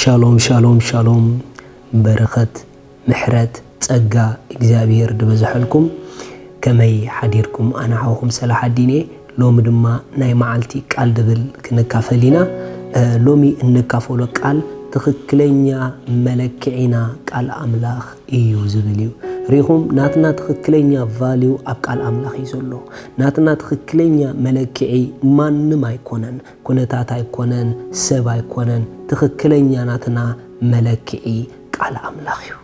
شالوم شالوم شالوم بركة محرت ጸጋ እግዚአብሔር ድበዝሐልኩም ከመይ ሓዲርኩም ኣና ዓኹም ሰላሕ አዲኔ ሎሚ ድማ ናይ መዓልቲ ቃል ድብል ክንካፈሊና ሎሚ እንካፈሎ ቃል ትክክለኛ መለክዒና ቃል አምላኽ እዩ ዝብልዩ ሪኹም ናትና ትክክለኛ ቫልዩ ኣብ ቃል አምላኽ ይዘሎ ናትና ትክክለኛ መለክዒ ማንም አይኮነን ኩነታት አይኮነን ሰብ አይኮነን ትክክለኛ ናትና መለክዒ ቃል አምላኽ እዩ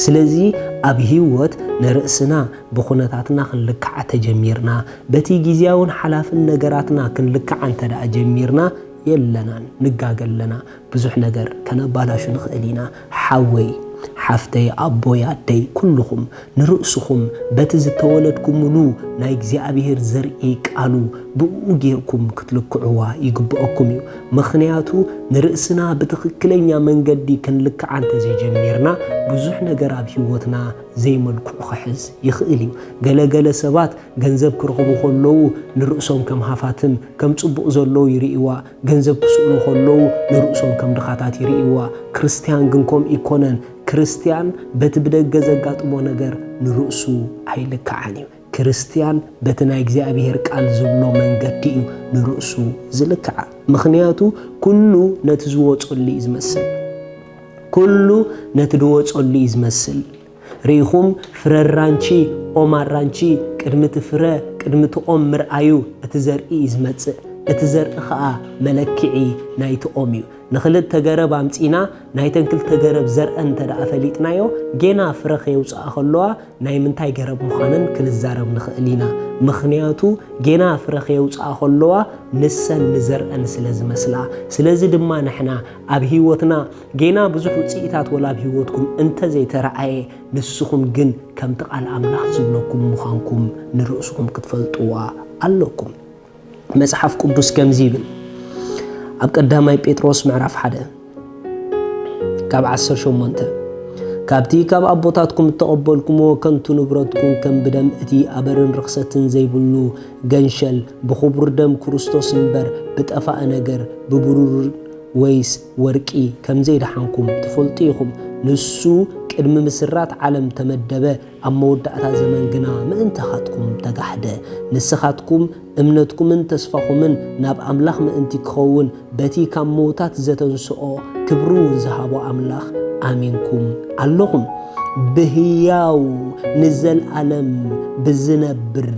ስለዚህ ኣብ ህይወት ነርእስና በኹነታትና ክንልክዓ ተጀሚርና በቲ ግዚያውን ሓላፍን ነገራትና ክንልክዓ እንተዳ ጀሚርና የለናን ንጋገለና ብዙሕ ነገር ከነባላሹ ንኽእሊና ሓወይ ሓፍተይ ኣቦይ ኣደይ ኩልኹም ንርእስኹም በቲ ዝተወለድኩምሉ ናይ እግዚአብሔር ዘርኢ ቃሉ ብኡ ጌርኩም ክትልክዑዋ ይግብአኩም እዩ ምኽንያቱ ንርእስና በትክክለኛ መንገዲ ክንልክዓ እንተዘይጀሚርና ብዙሕ ነገር ኣብ ህይወትና ዘይመልክዑ ክሕዝ ይኽእል እዩ ገለገለ ሰባት ገንዘብ ክረኽቡ ከለዉ ንርእሶም ከም ሃፋትም ከም ጽቡቕ ዘለዉ ይርእይዋ ገንዘብ ክስእኑ ከለዉ ንርእሶም ከም ድኻታት ይርእይዋ ክርስቲያን ግን ከም ኢኮነን ክርስቲያን በትብደገ ዘጋጥሞ ነገር ንርእሱ አይልክዓን እዩ ክርስቲያን በትናይ እግዚአብሔር ቃል ዝብሎ መንገዲ እዩ ንርእሱ ዝልክዓ ምኽንያቱ ኩሉ ነቲ ዝወጸሉ ይዝመስል ኩሉ ነቲ ዝወጸሉ ይዝመስል ሪኹም ፍረራንቺ ኦማራንቺ ቅድምቲ ፍረ ቅድምቲ ኦም ምርአዩ እቲ ዘርኢ ይዝመጽእ እቲ ዘርኢ ኸኣ መለክዒ ናይቲ ኦም እዩ ንኽልተ ገረብ ኣምፂና ናይተን ክልተ ገረብ ዘርአን እንተዳ ፈሊጥናዮ ጌና ፍረኸ የውፅኣ ከለዋ ናይ ምንታይ ገረብ ምዃነን ክንዛረብ ንኽእል ኢና ምኽንያቱ ጌና ፍረኸ የውፅኣ ከለዋ ንሰን ንዘርአን ስለ ዝመስላ ስለዚ ድማ ንሕና ኣብ ህይወትና ጌና ብዙሕ ውፅኢታት ወላ ኣብ ህይወትኩም እንተዘይተረኣየ ንስኹም ግን ከምቲ ቃል ኣምላኽ ዝብለኩም ምዃንኩም ንርእስኩም ክትፈልጥዋ ኣለኩም መጽሓፍ ቅዱስ ከምዚ ይብል ኣብ ቀዳማይ ጴጥሮስ ምዕራፍ 1 ካብ 18 ካብቲ ካብ ኣቦታትኩም ተቐበልኩሞ ከንቱ ንብረትኩም ከም ብደም እቲ ኣበርን ርክሰትን ዘይብሉ ገንሸል ብኽቡር ደም ክርስቶስ እምበር ብጠፋእ ነገር ብብሩር ወይስ ወርቂ ከም ዘይደሓንኩም ትፈልጡ ኢኹም ንሱ ቅድሚ ምስራት ዓለም ተመደበ ኣብ መወዳእታ ዘመን ግና ምእንተኻትኩም ተጋሕደ ንስኻትኩም እምነትኩምን ተስፋኹምን ናብ ኣምላኽ ምእንቲ ክኸውን በቲ ካብ ሞታት ዘተንስኦ ክብሩ ዝሃቦ ኣምላኽ ኣሚንኩም ኣለኹም ብህያው ንዘለዓለም ብዝነብር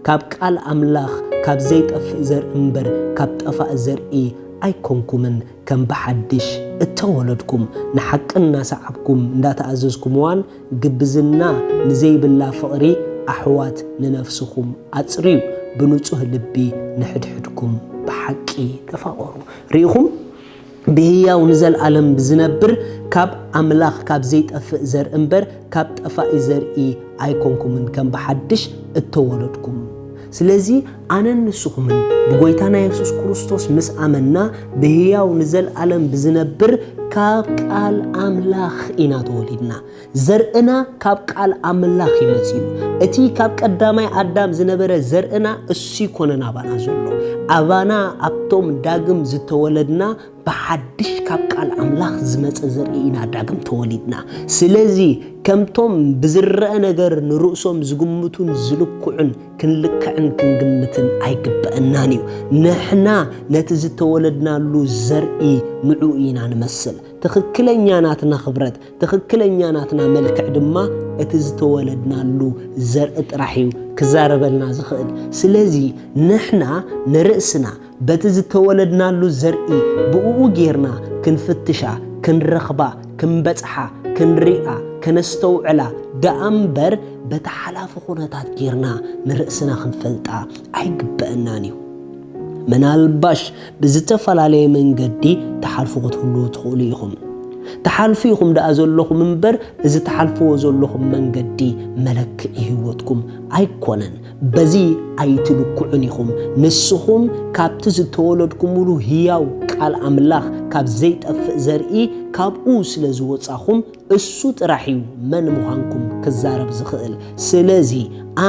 ካብ ቃል ኣምላኽ ካብ ዘይጠፍእ ዘርኢ እምበር ካብ ጠፋእ ዘርኢ ኣይኮንኩምን ከም በሓድሽ እተወለድኩም ንሓቅና ሰዓብኩም እንዳተኣዘዝኩም ዋን ግብዝና ንዘይብላ ፍቕሪ ኣሕዋት ንነፍስኹም ኣጽርዩ ብንጹህ ልቢ ንሕድሕድኩም ብሓቂ ተፋቐሩ ሪኢኹም ብህያው ንዘለዓለም ብዝነብር ካብ ኣምላኽ ካብ ዘይጠፍእ ዘርኢ እምበር ካብ ጠፋኢ ዘርኢ ኣይኮንኩምን ከም በሓድሽ እተወለድኩም ስለዚህ ኣነን ንስኹምን ብጎይታና ኢየሱስ ክርስቶስ ምስ ኣመና ብህያው ንዘለዓለም ብዝነብር ካብ ቃል ኣምላኽ ኢና ተወሊድና ዘርእና ካብ ቃል ኣምላኽ ይመጽዩ እቲ ካብ ቀዳማይ ኣዳም ዝነበረ ዘርእና እሱ ይኮነና ኣባና ዘሎ ኣባና ኣብቶም ዳግም ዝተወለድና በሓድሽ ካብ ቃል ኣምላኽ ዝመጸ ዘርኢና ዳግም ተወሊድና ስለዚ ከምቶም ብዝረአ ነገር ንርእሶም ዝግምቱን ዝልክዑን ክንልክዕን ክንግምትን ኣይግበአናን እዩ ንሕና ነቲ ዝተወለድናሉ ዘርኢ ንዑ ኢና ንመስል ትክክለኛ ናትና ኽብረት ትክክለኛ ናትና መልክዕ ድማ እቲ ዝተወለድናሉ ዘርኢ ጥራሕ እዩ ክዛረበልና ዝኽእል ስለዚ ንሕና ንርእስና በቲ ዝተወለድናሉ ዘርኢ ብኡ ጌርና ክንፍትሻ ክንረኽባ ክንበጽሓ ክንሪኣ ከነስተውዕላ ደኣምበር በተሓላፈ ኩነታት ጌርና ንርእስና ክንፈልጣ ኣይግበአናን እዩ ምናልባሽ ብዝተፈላለየ መንገዲ ተሓልፉ ክትህሉ ትኽእሉ ኢኹም ተሓልፉ ኢኹም ደኣ ዘለኹም እምበር እዚ ተሓልፍዎ ዘለኹም መንገዲ መለክዒ ህይወትኩም ኣይኮነን በዚ ኣይትልክዑን ኢኹም ንስኹም ካብቲ ዝተወለድኩምሉ ህያው ቃል ኣምላኽ ካብ ዘይጠፍእ ዘርኢ ካብኡ ስለ ዝወጻኹም እሱ ጥራሕ እዩ መን ምዃንኩም ክዛረብ ዝኽእል ስለዚ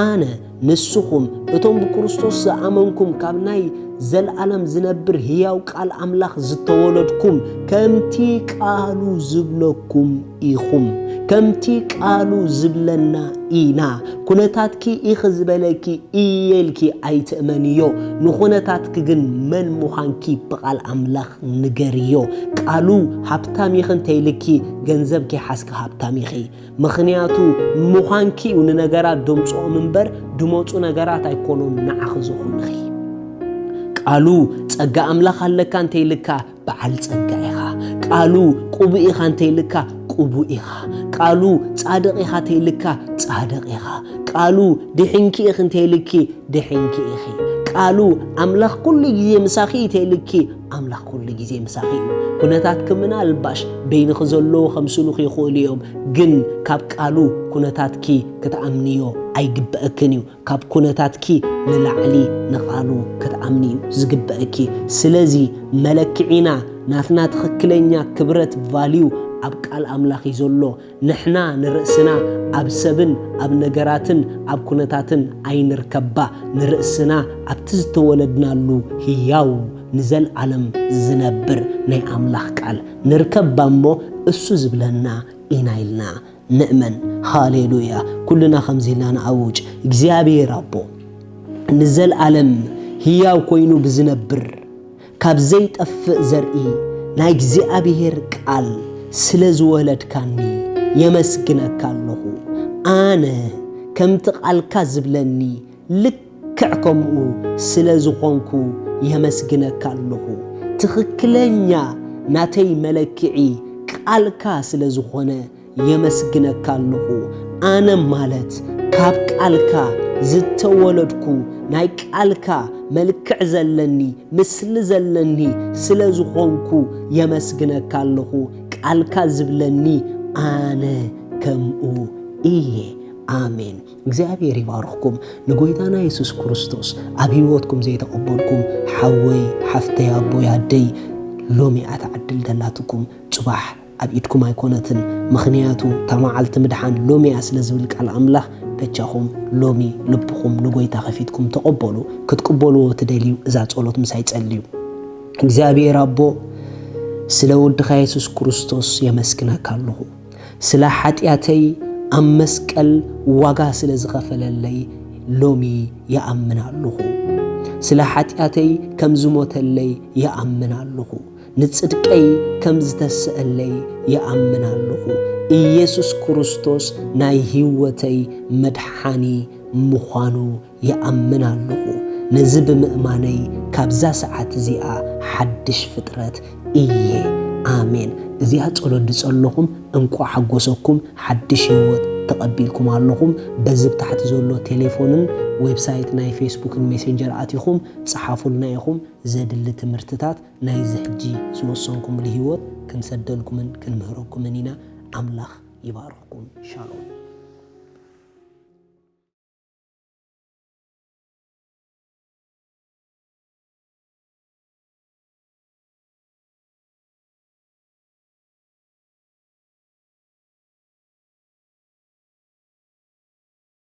ኣነ ንስኹም እቶም ብክርስቶስ ዝኣመንኩም ካብ ናይ ዘለዓለም ዝነብር ህያው ቃል ኣምላኽ ዝተወለድኩም ከምቲ ቃሉ ዝብለኩም ኢኹም ከምቲ ቃሉ ዝብለና ኢና ኩነታትኪ ኢኽ ዝበለኪ ኢየልኪ ኣይትእመንዮ ንኹነታትኪ ግን መን ምዃንኪ ብቓል ኣምላኽ ንገርዮ ቃሉ ሃብታም ኢኽን ተይልኪ ገንዘብ ከይሓስኪ ሃብታም ኢኺ ምኽንያቱ ምዃንኪ ንነገራት ደምፅኦም እምበር ድመፁ ነገራት ኣይኮኑን ንዓኺ ዝኾንኺ ቃሉ ጸጋ ኣምላኽ ኣለካ እንተይልካ በዓል ጸጋ ኢኻ ቃሉ ቁቡእ ኢኻ እንተይልካ ቁቡእ ኢኻ ቃሉ ጻድቕ ኢኻ እንተይልካ ጻድቕ ኢኻ ቃሉ ድሕንኪ ኢኽ እንተይልኪ ድሕንኪ ኢኺ ቃሉ ኣምላኽ ኩሉ ግዜ ምሳኺ እንተይልኪ ኣምላኽ ኩሉ ግዜ ምሳኺ እዩ ኩነታትኪ ምናልባሽ በይንኺ ዘለዉ ከምስሉኺ ይኽእሉ እዮም ግን ካብ ቃሉ ኩነታትኪ ክትኣምንዮ ኣይግበአክን እዩ ካብ ኩነታትኪ ንላዕሊ ንቓሉ ክትኣምኒ እዩ ዝግበአኪ ስለዚ መለክዒና ናትና ትኽክለኛ ክብረት ቫልዩ ኣብ ቃል ኣምላኽ ዘሎ ንሕና ንርእስና ኣብ ሰብን ኣብ ነገራትን ኣብ ኩነታትን ኣይንርከባ ንርእስና ኣብቲ ዝተወለድናሉ ህያው ንዘለዓለም ዝነብር ናይ ኣምላኽ ቃል ንርከባ እሞ እሱ ዝብለና ኢና ኢልና ንእመን ሃሌሉያ ኩልና ከምዚ ኢልና ንኣውጅ እግዚአብሔር ኣቦ ንዘለዓለም ህያው ኮይኑ ብዝነብር ካብ ዘይጠፍእ ዘርኢ ናይ እግዚአብሔር ቃል ስለ ዝወለድካኒ የመስግነካ ኣለኹ ኣነ ከምቲ ቃልካ ዝብለኒ ልክዕ ከምኡ ስለ ዝኾንኩ የመስግነካ ኣለኹ ትኽክለኛ ናተይ መለክዒ ቃልካ ስለ ዝኾነ የመስግነካ ኣለኹ ኣነ ማለት ካብ ቃልካ ዝተወለድኩ ናይ ቃልካ መልክዕ ዘለኒ ምስሊ ዘለኒ ስለ ዝኾንኩ የመስግነካ ኣለኹ ቃልካ ዝብለኒ ኣነ ከምኡ እየ አሜን እግዚአብሔር ይባርክኩም ንጎይታና ኢየሱስ ክርስቶስ ኣብ ህይወትኩም ዘይተቀበልኩም ሓወይ ሓፍተይ ኣቦይ ኣደይ ሎሚ ኣተዓድል ደላትኩም ጽባሕ ኣብ ኢድኩም ኣይኮነትን ምኽንያቱ ተማዓልቲ ምድሓን ሎሚ ስለ ዝብል ቃል ኣምላኽ ደጃኹም ሎሚ ልብኹም ንጎይታ ከፊትኩም ተቀበሉ ክትቀበልዎ ትደልዩ እዛ ጸሎት ምሳይ ጸልዩ እግዚአብሔር ኣቦ ስለ ወድኻ ኢየሱስ ክርስቶስ የመስግነካ ኣለኹ ስለ ኃጢአተይ ኣብ መስቀል ዋጋ ስለ ዝኸፈለለይ ሎሚ ይኣምን ኣለኹ ስለ ኃጢአተይ ከም ዝሞተለይ ይኣምን ኣለኹ ንጽድቀይ ከም ዝተሰአለይ ይኣምን ኣለኹ ኢየሱስ ክርስቶስ ናይ ህይወተይ መድሓኒ ምዃኑ ይኣምን ኣለኹ ነዚ ብምእማነይ ካብዛ ሰዓት እዚኣ ሓድሽ ፍጥረት እየ አሜን እዚኣ ጸሎት ድጸለኹም እንቋ ሓጎሰኩም ሓድሽ ህይወት ተቀቢልኩም ኣለኹም በዝብ ታሕቲ ዘሎ ቴሌፎንን ዌብሳይት ናይ ፌስቡክን ሜሴንጀር ኣቲኹም ጽሓፉልና ኢኹም ዘድሊ ትምህርትታት ናይ ዝሕጂ ዝወሰንኩም ለህይወት ክንሰደልኩምን ክንምህረኩምን ኢና ኣምላኽ ይባርኽኩም ሻሎም